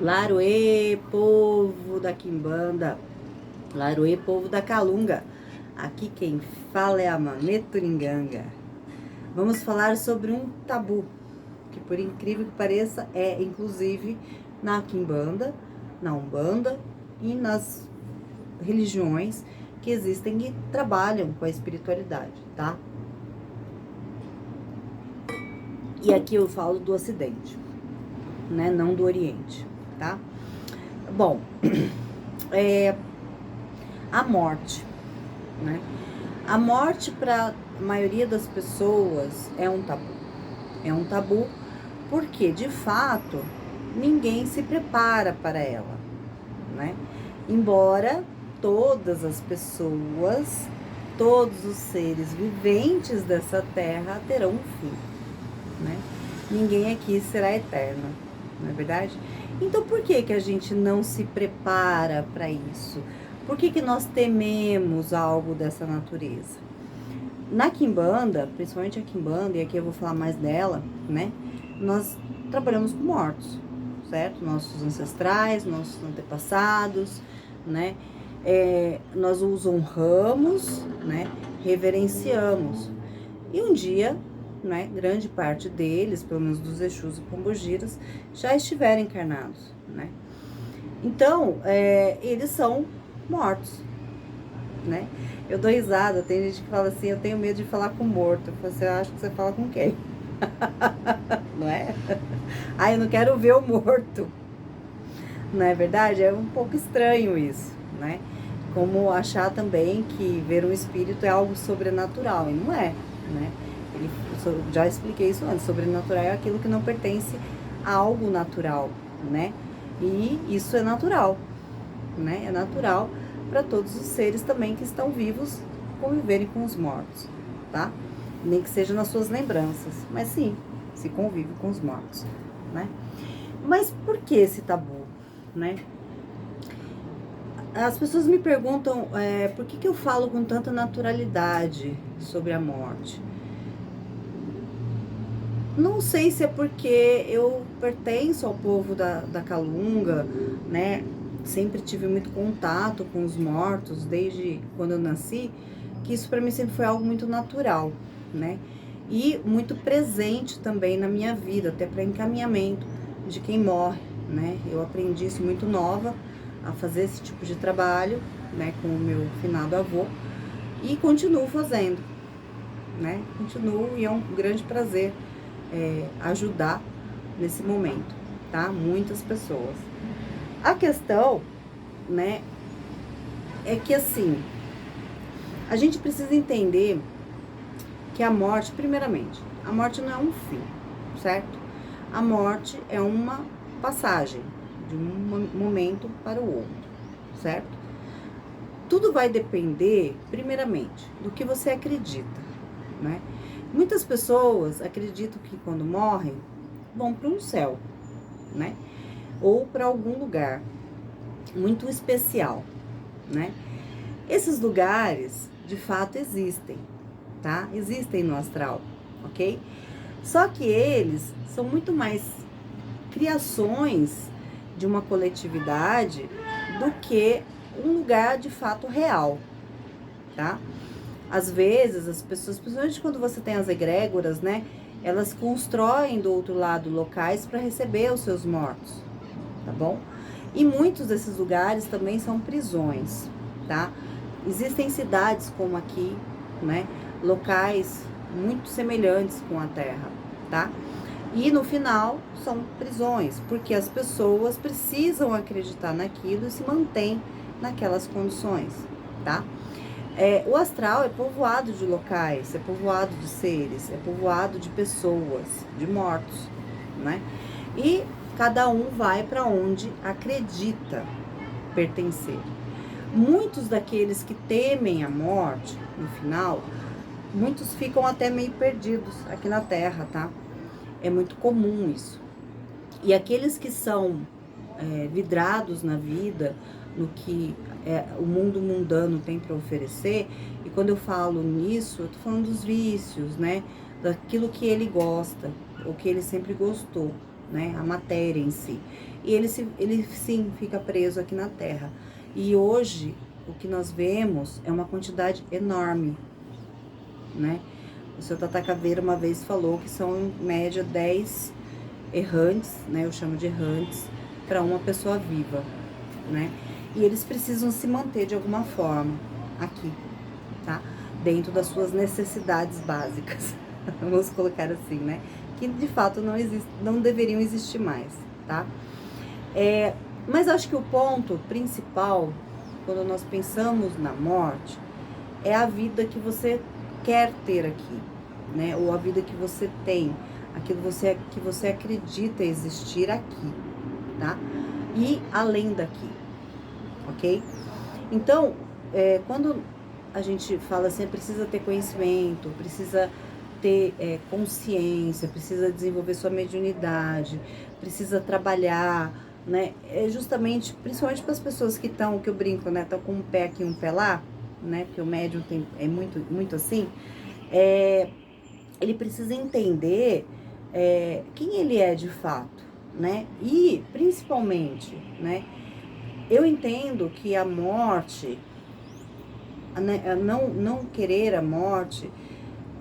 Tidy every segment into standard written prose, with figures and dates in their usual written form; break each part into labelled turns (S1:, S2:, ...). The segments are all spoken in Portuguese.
S1: Laroê, povo da Quimbanda, Laroê, povo da Calunga. Aqui quem fala é a Mamê Turinganga. Vamos falar sobre um tabu, que por incrível que pareça é inclusive na Quimbanda, na Umbanda e nas religiões que existem e trabalham com a espiritualidade, tá? E aqui eu falo do Ocidente, né? Não do Oriente, tá? Bom, a morte, né? A morte para a maioria das pessoas é um tabu. É um tabu porque, de fato, ninguém se prepara para ela, né? Embora todas as pessoas, todos os seres viventes dessa terra terão um fim, né? Ninguém aqui será eterno, não é verdade? Então por que a gente não se prepara para isso? Por que nós tememos algo dessa natureza? Na Quimbanda, principalmente a Quimbanda, e aqui eu vou falar mais dela, né? Nós trabalhamos com mortos, certo? Nossos ancestrais, nossos antepassados, né? Nós os honramos, né? Reverenciamos. E um dia, né, grande parte deles, pelo menos dos Exus e Pombogiras, já estiveram encarnados, né? Então, eles são mortos, né? Eu dou risada, tem gente que fala assim, eu tenho medo de falar com morto. Eu falo assim, eu acho que você fala com quem? Não é? Ah, eu não quero ver o morto. Não é verdade? É um pouco estranho isso, né? Como achar também que ver um espírito é algo sobrenatural, e não é, né? Já expliquei isso antes, sobrenatural é aquilo que não pertence a algo natural, né? E isso é natural, né? É natural para todos os seres também que estão vivos conviverem com os mortos, tá? Nem que seja nas suas lembranças, mas sim, se convive com os mortos, né? Mas por que esse tabu, né? As pessoas me perguntam por que eu falo com tanta naturalidade sobre a morte. Não sei se é porque eu pertenço ao povo da Calunga, né? Sempre tive muito contato com os mortos desde quando eu nasci, que isso para mim sempre foi algo muito natural, né? E muito presente também na minha vida, até para encaminhamento de quem morre, né? Eu aprendi isso muito nova, a fazer esse tipo de trabalho, né, com o meu finado avô, e continuo fazendo, né? Continuo, e é um grande prazer ajudar nesse momento, tá? Muitas pessoas. A questão, né, é que assim, a gente precisa entender que a morte, primeiramente, a morte não é um fim, certo? A morte é uma passagem de um momento para o outro, certo? Tudo vai depender, primeiramente, do que você acredita, né? Muitas pessoas acreditam que quando morrem, vão para um céu, né? Ou para algum lugar muito especial, né? Esses lugares, de fato, existem, tá? Existem no astral, ok? Só que eles são muito mais criações de uma coletividade do que um lugar de fato real, tá? Às vezes, as pessoas, principalmente quando você tem as egrégoras, né? Elas constroem do outro lado locais para receber os seus mortos, tá bom? E muitos desses lugares também são prisões, tá? Existem cidades como aqui, né? Locais muito semelhantes com a Terra, tá? E no final são prisões, porque as pessoas precisam acreditar naquilo e se mantêm naquelas condições, tá? O astral é povoado de locais, é povoado de seres, é povoado de pessoas, de mortos, né? E cada um vai para onde acredita pertencer. Muitos daqueles que temem a morte, no final, muitos ficam até meio perdidos aqui na Terra, tá? É muito comum isso. E aqueles que são vidrados na vida, no que o mundo mundano tem para oferecer, e quando eu falo nisso, eu tô falando dos vícios, né? Daquilo que ele gosta, ou que ele sempre gostou, né? A matéria em si. E ele sim fica preso aqui na Terra. E hoje o que nós vemos é uma quantidade enorme, né? O seu Tata Caveira uma vez falou que são em média 10 errantes, né? Eu chamo de errantes, para uma pessoa viva, né? E eles precisam se manter de alguma forma aqui, tá? Dentro das suas necessidades básicas, vamos colocar assim, né? Que de fato não deveriam existir mais, tá? Mas acho que o ponto principal, quando nós pensamos na morte, é a vida que você quer ter aqui, né? Ou a vida que você tem, aquilo que você acredita existir aqui, tá? E além daqui, ok? Então, quando a gente fala assim, precisa ter conhecimento, precisa ter consciência, precisa desenvolver sua mediunidade, precisa trabalhar, né? É justamente, principalmente para as pessoas que estão, que eu brinco, né? Estão com um pé aqui e um pé lá, né? Porque o médium é muito assim. Ele precisa entender quem ele é de fato, né? E, principalmente, né? Eu entendo que a morte, não querer a morte,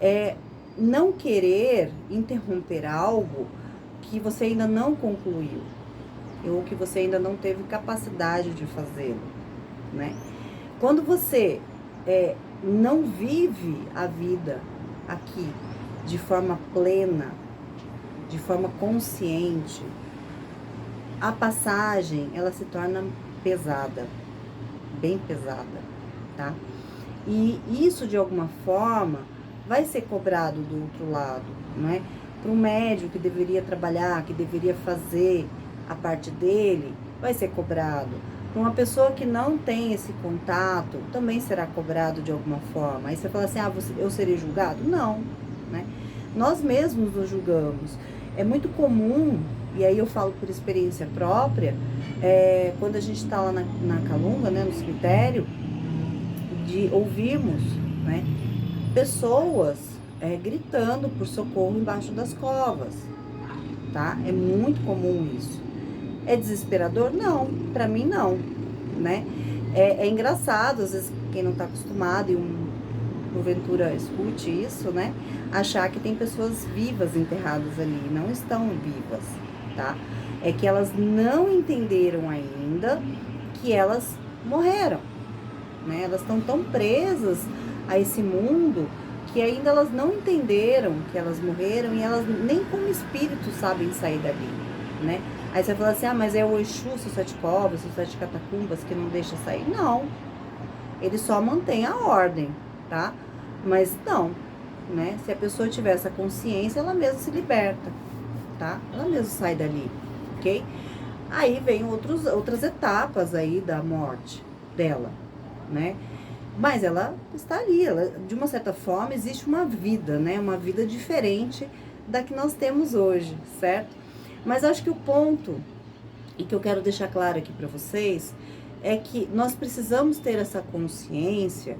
S1: é não querer interromper algo que você ainda não concluiu, ou que você ainda não teve capacidade de fazê-lo, né? Quando você não vive a vida aqui de forma plena, de forma consciente, a passagem, ela se torna pesada, bem pesada, tá? E isso, de alguma forma, vai ser cobrado do outro lado, não é? Para um médium que deveria trabalhar, que deveria fazer a parte dele, vai ser cobrado. Para uma pessoa que não tem esse contato, também será cobrado de alguma forma. Aí você fala assim, eu serei julgado? Não, né? Nós mesmos nos julgamos. É muito comum, e aí eu falo por experiência própria, quando a gente está lá na Calunga, né, no cemitério, de ouvirmos, né, pessoas gritando por socorro embaixo das covas, tá? É muito comum isso. É desesperador? Não, pra mim não, né? É engraçado, às vezes, quem não tá acostumado e porventura escute isso, né? Achar que tem pessoas vivas enterradas ali. Não estão vivas, tá? É que elas não entenderam ainda que elas morreram, né? Elas estão tão presas a esse mundo que ainda elas não entenderam que elas morreram e elas nem como espírito sabem sair dali, né? Aí você fala assim, mas é o Exu, seus 7 covas, seus 7 catacumbas que não deixa sair. Não, ele só mantém a ordem, tá? Mas não, né? Se a pessoa tiver essa consciência, ela mesma se liberta, tá? Ela mesma sai dali, ok? Aí vem outras etapas aí da morte dela, né? Mas ela está ali, de uma certa forma, existe uma vida, né? Uma vida diferente da que nós temos hoje, certo? Mas acho que o ponto, e que eu quero deixar claro aqui para vocês, é que nós precisamos ter essa consciência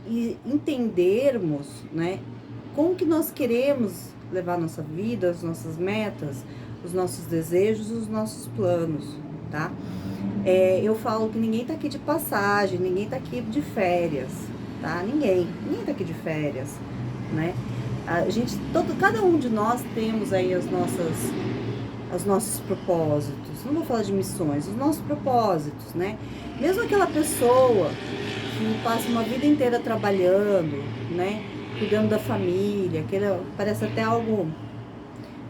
S1: e entendermos, né? Como que nós queremos levar a nossa vida, as nossas metas, os nossos desejos, os nossos planos, tá? Eu falo que ninguém tá aqui de passagem, ninguém tá aqui de férias, tá? Ninguém tá aqui de férias, né? A gente, cada um de nós temos aí os nossos propósitos. Não vou falar de missões, os nossos propósitos, né? Mesmo aquela pessoa que passa uma vida inteira trabalhando, né? Cuidando da família, parece até algo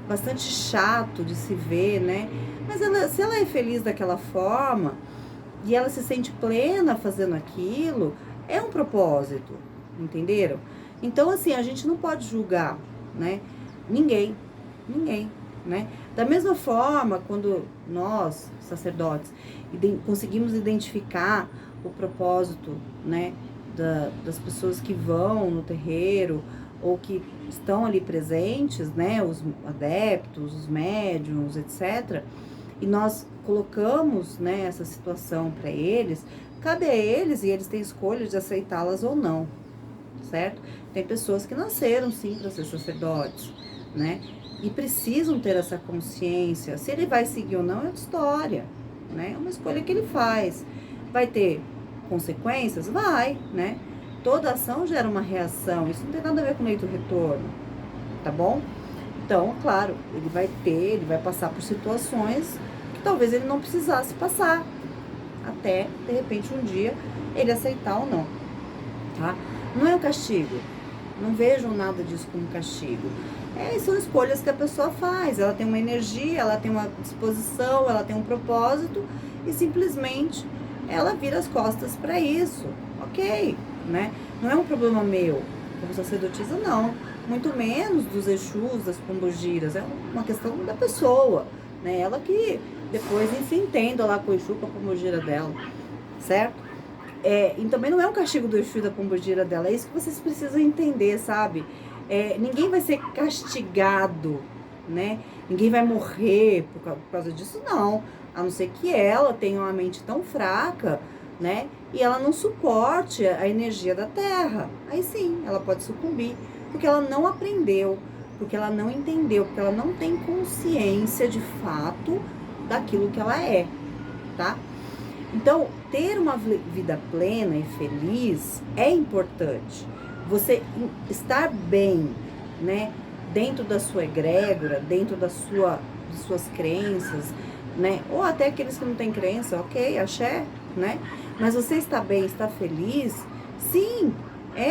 S1: bastante chato de se ver, né? Mas se ela é feliz daquela forma e ela se sente plena fazendo aquilo, é um propósito, entenderam? Então, assim, a gente não pode julgar, né? Ninguém, né? Da mesma forma, quando nós, sacerdotes, conseguimos identificar o propósito, né, das pessoas que vão no terreiro ou que estão ali presentes, né, os adeptos, os médiuns, etc., e nós colocamos, né, essa situação para eles, cabe a eles, e eles têm escolha de aceitá-las ou não, certo? Tem pessoas que nasceram, sim, para ser sacerdotes, né? e precisam ter essa consciência. Se ele vai seguir ou não é outra história, né? É uma escolha que ele faz. Vai ter consequências? Vai, né? Toda ação gera uma reação. Isso não tem nada a ver com lei do retorno, tá bom? Então, claro, ele vai passar por situações que talvez ele não precisasse passar, até, de repente, um dia ele aceitar ou não, tá? Não é um castigo. Não vejam nada disso como castigo. São escolhas que a pessoa faz. Ela tem uma energia, ela tem uma disposição, ela tem um propósito e simplesmente ela vira as costas para isso. Ok, né? Não é um problema meu como sacerdotisa, não. Muito menos dos Exus, das pombogiras. É uma questão da pessoa, né? Ela que depois se entenda lá com o Exu, com a pombogira dela, certo? E também não é um castigo do Exu e da pombogira dela. É isso que vocês precisam entender, sabe? Ninguém vai ser castigado, né? Ninguém vai morrer por causa disso, não. A não ser que ela tenha uma mente tão fraca, né? E ela não suporte a energia da Terra. Aí sim, ela pode sucumbir. Porque ela não aprendeu, porque ela não entendeu, porque ela não tem consciência de fato daquilo que ela é, tá? Então, ter uma vida plena e feliz é importante. Você estar bem, né, dentro da sua egrégora, dentro de suas crenças, né, ou até aqueles que não têm crença, ok, axé, né, mas você está bem, está feliz, sim,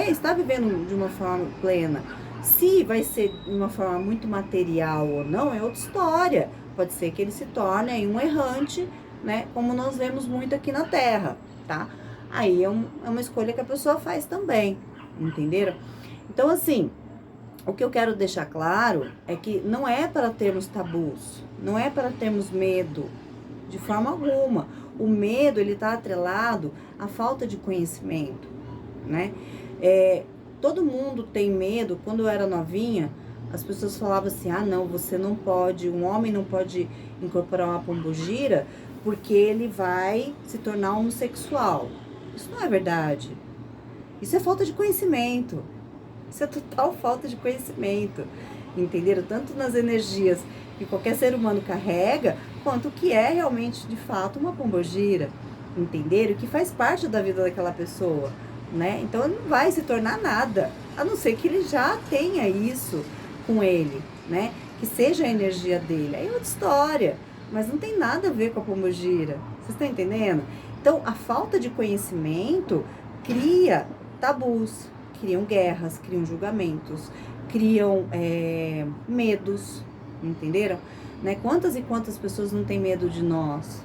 S1: está vivendo de uma forma plena. Se vai ser de uma forma muito material ou não, é outra história. Pode ser que ele se torne aí um errante, né, como nós vemos muito aqui na Terra, tá? Aí é uma escolha que a pessoa faz também, entenderam? Então, assim, o que eu quero deixar claro é que não é para termos tabus, não é para termos medo, de forma alguma. O medo, ele tá atrelado à falta de conhecimento, né? Todo mundo tem medo. Quando eu era novinha, as pessoas falavam assim, não, você não pode, um homem não pode incorporar uma pombogira porque ele vai se tornar homossexual. Isso não é verdade. Isso é falta de conhecimento. Isso é total falta de conhecimento. Entenderam? Tanto nas energias que qualquer ser humano carrega, quanto que é realmente, de fato, uma pombogira. Entenderam? Que faz parte da vida daquela pessoa, né? Então ele não vai se tornar nada, a não ser que ele já tenha isso com ele, né? Que seja a energia dele. Aí é outra história. Mas não tem nada a ver com a pombogira. Vocês estão entendendo? Então, a falta de conhecimento cria tabus, criam guerras, criam julgamentos, criam medos, entenderam? Né? Quantas e quantas pessoas não têm medo de nós,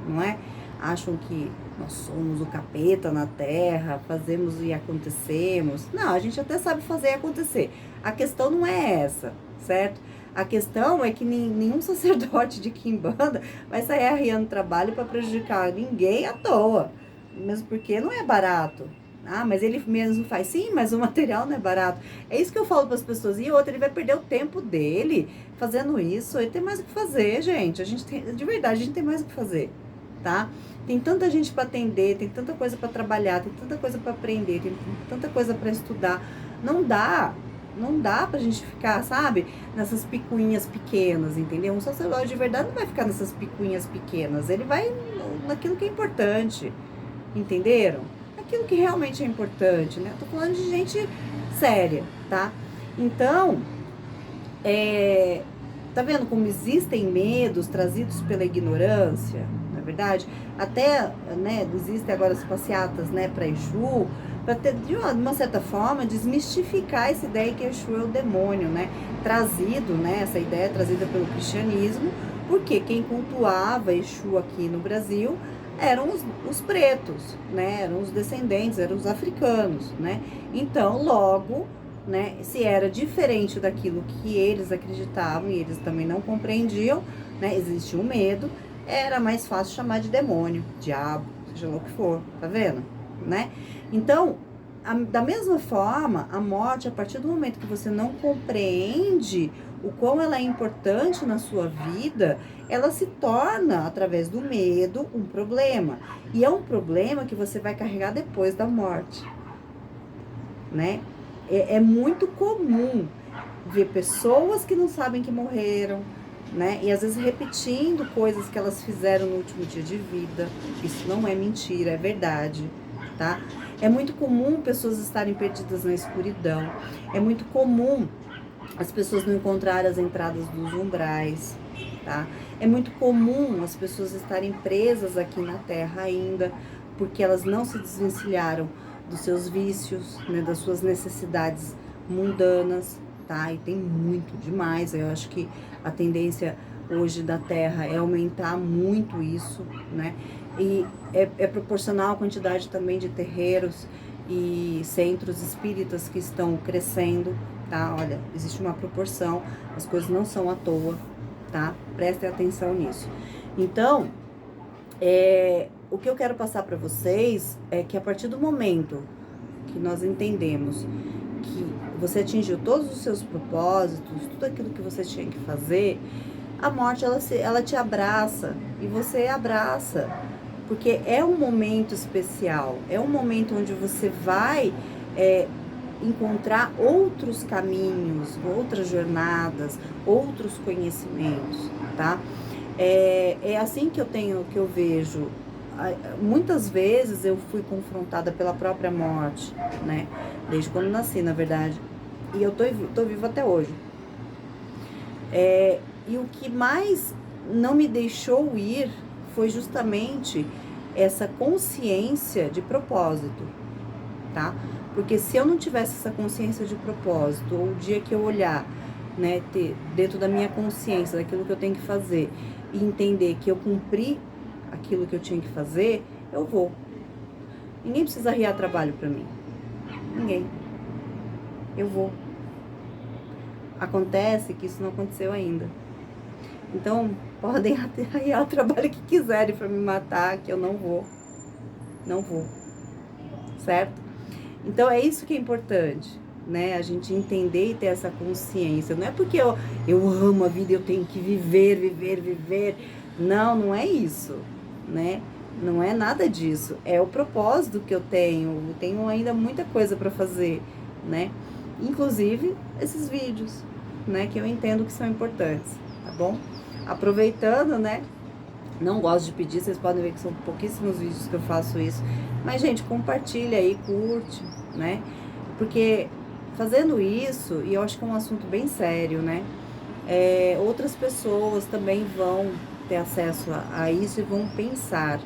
S1: não é? Acham que nós somos o capeta na Terra, fazemos e acontecemos. Não, a gente até sabe fazer e acontecer. A questão não é essa, certo? A questão é que nenhum sacerdote de quimbanda vai sair arriando trabalho para prejudicar ninguém à toa. Mesmo porque não é barato. Mas ele mesmo faz. Sim, mas o material não é barato. É isso que eu falo para as pessoas. E outra, ele vai perder o tempo dele fazendo isso. Ele tem mais o que fazer, gente. De verdade, a gente tem mais o que fazer, tá? Tem tanta gente para atender, tem tanta coisa para trabalhar, tem tanta coisa para aprender, tem tanta coisa para estudar. Não dá pra gente ficar, sabe, nessas picuinhas pequenas, entendeu? Um sacerdote de verdade não vai ficar nessas picuinhas pequenas, ele vai naquilo que é importante, entenderam? Aquilo que realmente é importante, né? Eu tô falando de gente séria, tá? Então, tá vendo como existem medos trazidos pela ignorância, na verdade? Até, né, existem agora as passeatas, né, para Exu, para ter, de uma certa forma, desmistificar essa ideia que Exu é o demônio, né? Trazido, né, essa ideia trazida pelo cristianismo, porque quem cultuava Exu aqui no Brasil eram os pretos, né? Eram os descendentes, eram os africanos, né? Então, logo, né, se era diferente daquilo que eles acreditavam e eles também não compreendiam, né? Existia um medo, era mais fácil chamar de demônio, diabo, seja lá o que for, tá vendo? Né? Então, da mesma forma, a morte, a partir do momento que você não compreende o quão ela é importante na sua vida, ela se torna, através do medo, um problema. E é um problema que você vai carregar depois da morte, né? É muito comum ver pessoas que não sabem que morreram, né? E às vezes repetindo coisas que elas fizeram no último dia de vida. Isso não é mentira, é verdade, tá? É muito comum pessoas estarem perdidas na escuridão. É muito comum as pessoas não encontrarem as entradas dos umbrais, tá? É muito comum as pessoas estarem presas aqui na Terra ainda, porque elas não se desvencilharam dos seus vícios, né, das suas necessidades mundanas, tá? E tem muito demais. Eu acho que a tendência hoje da Terra é aumentar muito isso, né? E é proporcional à quantidade também de terreiros e centros espíritas que estão crescendo, tá? Olha, existe uma proporção, as coisas não são à toa, tá? Prestem atenção nisso. Então, o que eu quero passar para vocês é que a partir do momento que nós entendemos que você atingiu todos os seus propósitos, tudo aquilo que você tinha que fazer, a morte ela te abraça e você abraça, porque é um momento especial, é um momento onde você vai encontrar outros caminhos, outras jornadas, outros conhecimentos, tá? É assim que eu vejo. Muitas vezes eu fui confrontada pela própria morte, né? Desde quando nasci, na verdade. E eu tô viva até hoje. E o que mais não me deixou ir foi justamente essa consciência de propósito, tá? Porque se eu não tivesse essa consciência de propósito, ou o dia que eu olhar, né, ter dentro da minha consciência, daquilo que eu tenho que fazer, e entender que eu cumpri aquilo que eu tinha que fazer, eu vou. Ninguém precisa arriar trabalho pra mim. Ninguém. Eu vou. Acontece que isso não aconteceu ainda. Então, podem arriar o trabalho que quiserem pra me matar, que eu não vou. Não vou. Certo? Então, é isso que é importante, né? A gente entender e ter essa consciência. Não é porque eu amo a vida e eu tenho que viver, viver, viver. Não, não é isso, né? Não é nada disso. É o propósito que eu tenho. Eu tenho ainda muita coisa para fazer, né? Inclusive, esses vídeos, né? Que eu entendo que são importantes, tá bom? Aproveitando, né? Não gosto de pedir, vocês podem ver que são pouquíssimos vídeos que eu faço isso. Mas, gente, compartilha aí, curte, né? Porque fazendo isso, e eu acho que é um assunto bem sério, né? Outras pessoas também vão ter acesso a isso e vão pensar,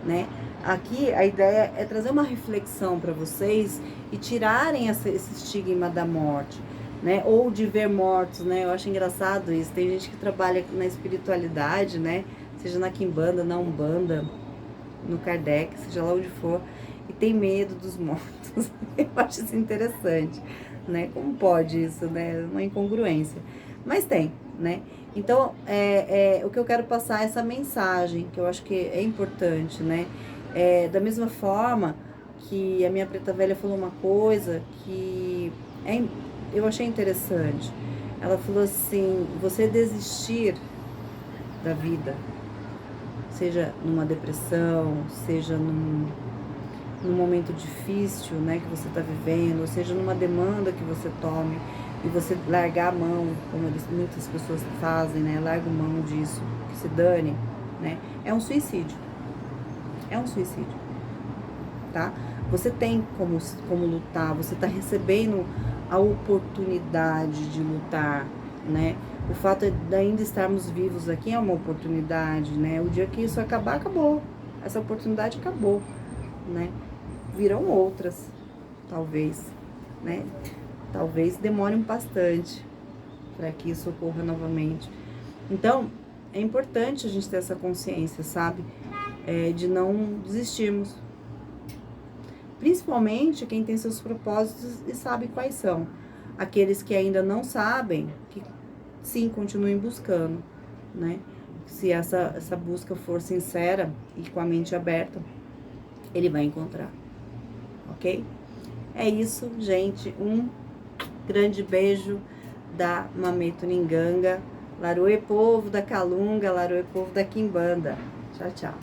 S1: né? Aqui a ideia é trazer uma reflexão para vocês e tirarem esse estigma da morte, né? Ou de ver mortos, né? Eu acho engraçado isso. Tem gente que trabalha na espiritualidade, né? Seja na Quimbanda, na Umbanda, no Kardec, seja lá onde for, e tem medo dos mortos. Eu acho isso interessante, né? Como pode isso, né? Uma incongruência. Mas tem, né? Então, o que eu quero passar é essa mensagem, que eu acho que é importante, né? Da mesma forma que a minha preta velha falou uma coisa que eu achei interessante. Ela falou assim, você desistir da vida, seja numa depressão, seja num momento difícil, né, que você está vivendo, ou seja numa demanda que você tome, e você largar a mão, como muitas pessoas fazem, né, larga a mão disso, que se dane, né, é um suicídio. É um suicídio, tá? Você tem como lutar, você está recebendo a oportunidade de lutar, né? O fato de ainda estarmos vivos aqui é uma oportunidade, né? O dia que isso acabar, acabou. Essa oportunidade acabou, né? Virão outras, talvez, né? Talvez demore bastante para que isso ocorra novamente. Então, é importante a gente ter essa consciência, sabe? De não desistirmos. Principalmente quem tem seus propósitos e sabe quais são. Aqueles que ainda não sabem, que sim, continuem buscando, né? Se essa busca for sincera e com a mente aberta, ele vai encontrar, ok? É isso, gente. Um grande beijo da Mameto Ninganga. Laroe povo da Calunga, Laroe povo da Quimbanda. Tchau, tchau.